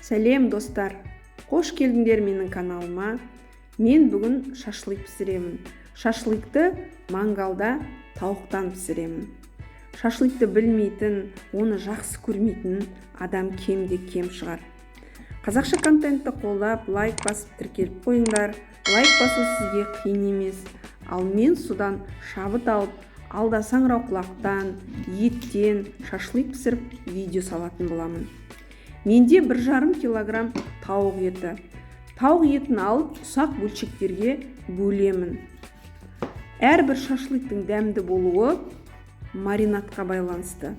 Сәлем достар, қош келдіңдер менің каналыма. Мен бүгін шашлык пісіремін. Шашлыкты мангалда тауықтан пісіремін. Шашлыкты білмейтін, оны жақсы көрмейтін адам кемде кем шығар. Қазақша контентті қолдап, лайк басып тіркеліп қойыңдар. Лайк басу сізге қиын емес. Ал мен судан шабыт алып, алда саңырауқұлақтан, еттен шашлык пісіріп видео салатын боламын. Менде 1,5 килограмм тауық еті. Тауық етін алып, ұсақ бөлшектерге бөлемін. Әрбір шашлыктың дәмді болуы маринадқа байланысты.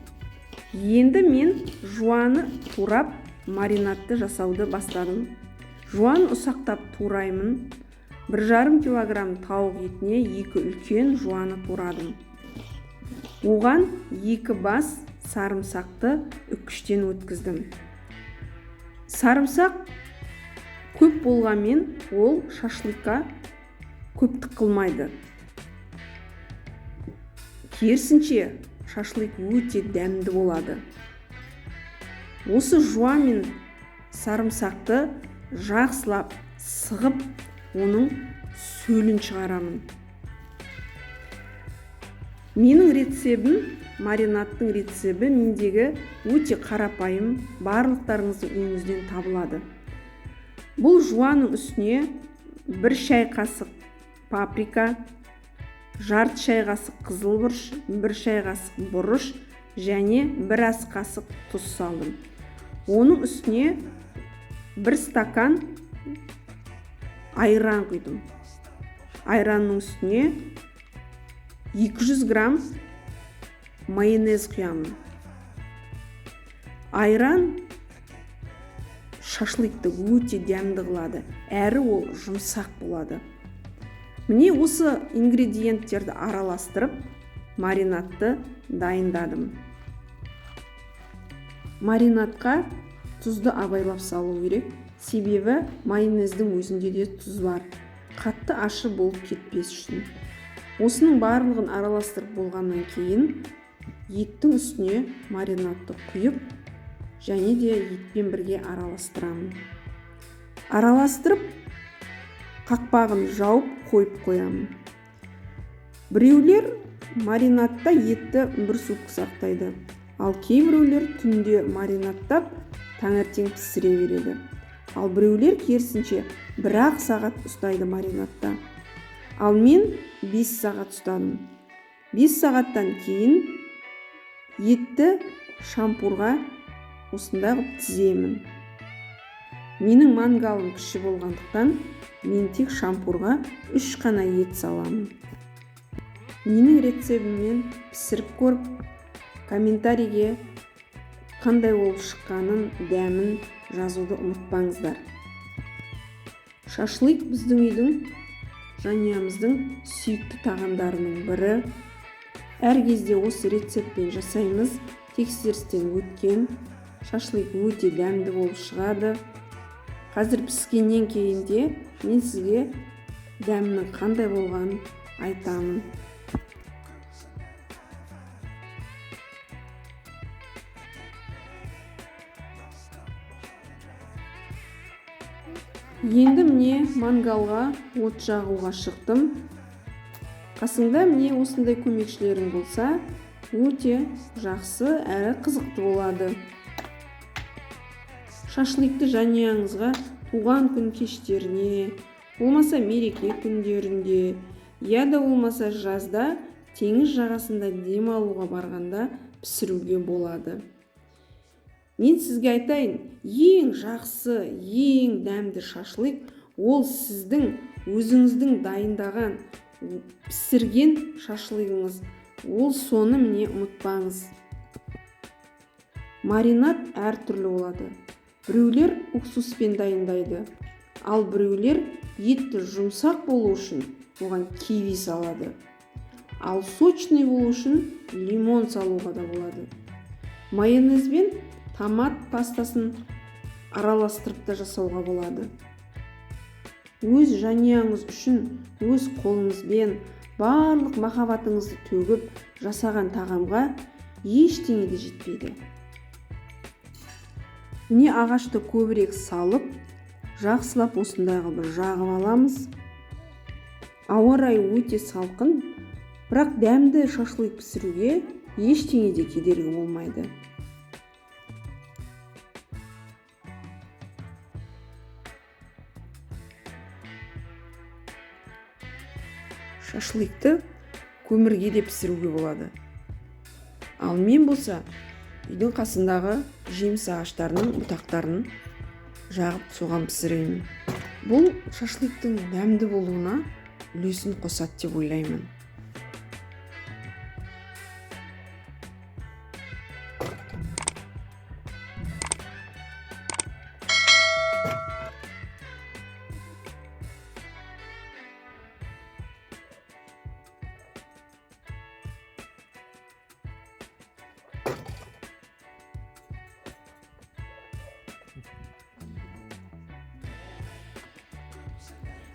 Енді мен жуаны турап, маринадты жасауды бастадым. Жуан ұсақтап тураймын. 1,5 килограмм тауық етіне 2 үлкен жуаны турадым. Оған 2 бас сарымсақты үккіштен өткіздім. Сарымсақ көп болғанмен ол шашлыкқа көптік қылмайды. Керісінше шашлык өте дәмді болады. Осы жуан мен сарымсақты жақсылап сығып, оның сөлін шығарамын. Менің рецебім, маринадтың рецебі мендегі өте қарапайым, барлықтарыңыздың үйіңізден табылады. Бұл жуанның үстіне 1 шай қасық паприка, жарты шай қасық қызыл бұрыш, 1 шай қасық бұрыш және 1 ас қасық тұз салдым. Оның үстіне 1 стакан айран құйдым. Айранның үстіне 200 грамм майонез құямын. Айран шашлыкты өте дәмді қылады, әрі ол жұмсақ болады. Міне осы ингредиенттерді араластырып, маринадты дайындадым. Маринадқа тұзды абайлап салу керек, себебі майонездің өзінде де тұз бар, қатты ащы болып кетпес үшін. Осының барлығын араластырып болғаннан кейін еттің үстіне маринадты құйып, және де етпен бірге араластырамын. Араластырып, қақпағын жауып қойып қоямын. Біреулер маринадта етті 1 сутка сақтайды, ал кейбіреулер түнде маринадтап таңертең пісіре береді. Ал біреулер керісінше 1 сағат ұстайды маринадта. Ал мен 5 сағат ұстадым. 5 сағаттан кейін етті шампурға осында қып тіземін. Менің мангалым кіші болғандықтан, мен тек шампурға 3 қана ет саламын. Менің рецебіммен пісіріп көріп, комментарийге қандай болып шыққанын, дәмін жазуды ұмытпаңыздар. Шашлык біздің үйдің, жанұямыздың сүйікті тағамдарының бірі. Әр кезде осы рецептпен жасаймыз. Тексерістен өткен. Шашлык өте дәмді болып шығады. Қазір піскеннен кейін де мен сізге дәмінің қандай болғанын айтамын. Енді міне мангалға от жағуға шықтым. Қасыңда міне осындай көмекшілерің болса, өте жақсы әрі қызықты болады. Шашлыкты жанұяңызға туған күн кештеріне, болмаса мереке күндерінде, яда болмаса жазда теңіз жағасында демалуға барғанда пісіруге болады. Мен сізге айтайын, ең жақсы, ең дәмді шашлык ол сіздің өзіңіздің дайындаған, пісірген шашлыгыңыз. Ол соны міне ұмытпаңыз. Маринад әртүрлі болады. Біреулер уксуспен дайындайды, ал біреулер етті жұмсақ болу үшін оған киви салады. Ал сочный болу үшін лимон салуға да болады. Майонезбен томат пастасын араластырып та жасауға болады. Өз жанұяңыз үшін өз қолыңызбен барлық махаббатыңызды төгіп жасаған тағамға ештеңе де жетпейді. міне ағашты көбірек салып жақсылап осындай қылып жағып аламыз. Ауа райы өте салқын, бірақ дәмді шашлык пісіруге ештеңе де кедергі болмайды. Шашлыкты көмірге де пісіруге болады. Ал мен болса, үйдің қасындағы жеміс ағаштарының бұтақтарын жағып соған пісіремін. Бұл шашлыктың дәмді болуына үлесін қосады деп ойлаймын.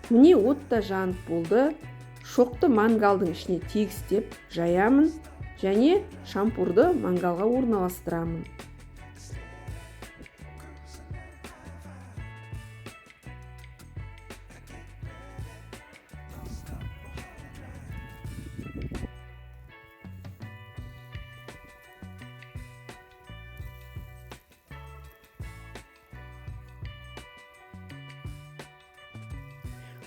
Міне от та жанып болды. Шоқты мангалдың ішіне тегістеп жаямын және шампурды мангалға орналастырамын.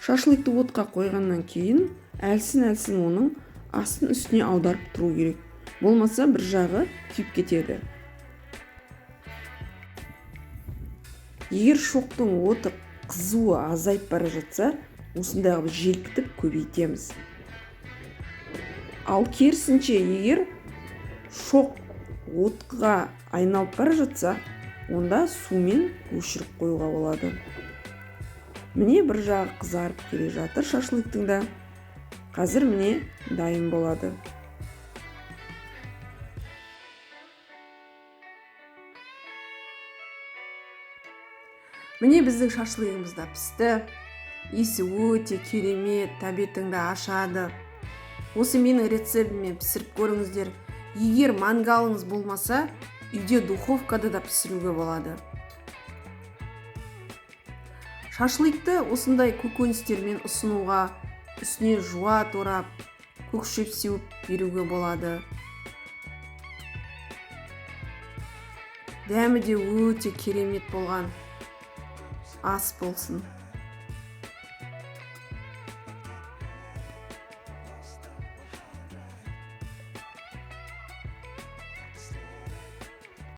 Шашлыкты отқа қойғаннан кейін әлсін оның астын үстіне аударып тұру керек. Болмаса бір жағы күйіп кетеді. Егер шоқтың оты қызуы азайып бара жатса, осындай қылып желпітіп көбейтеміз. Ал керісінше, егер шоқ отқа айналып бара жатса, онда сумен өшіріп қоюға болады. Міне бір жағы қызарып келе жатыр шашлыктың да. Қазір міне дайын болады. Міне біздің шашлығымыз да пісті. Иісі өте керемет, тәбетіңді ашады. Осы менің рецептіммен пісіріп көріңіздер. Егер мангалыңыз болмаса, үйде духовкада да пісіруге болады. Шашлыкты осындай көкөністермен ұсынуға, үстіне жуа торап, көкшеп сеуіп беруге болады. Дәмі де өте керемет болған ас болсын.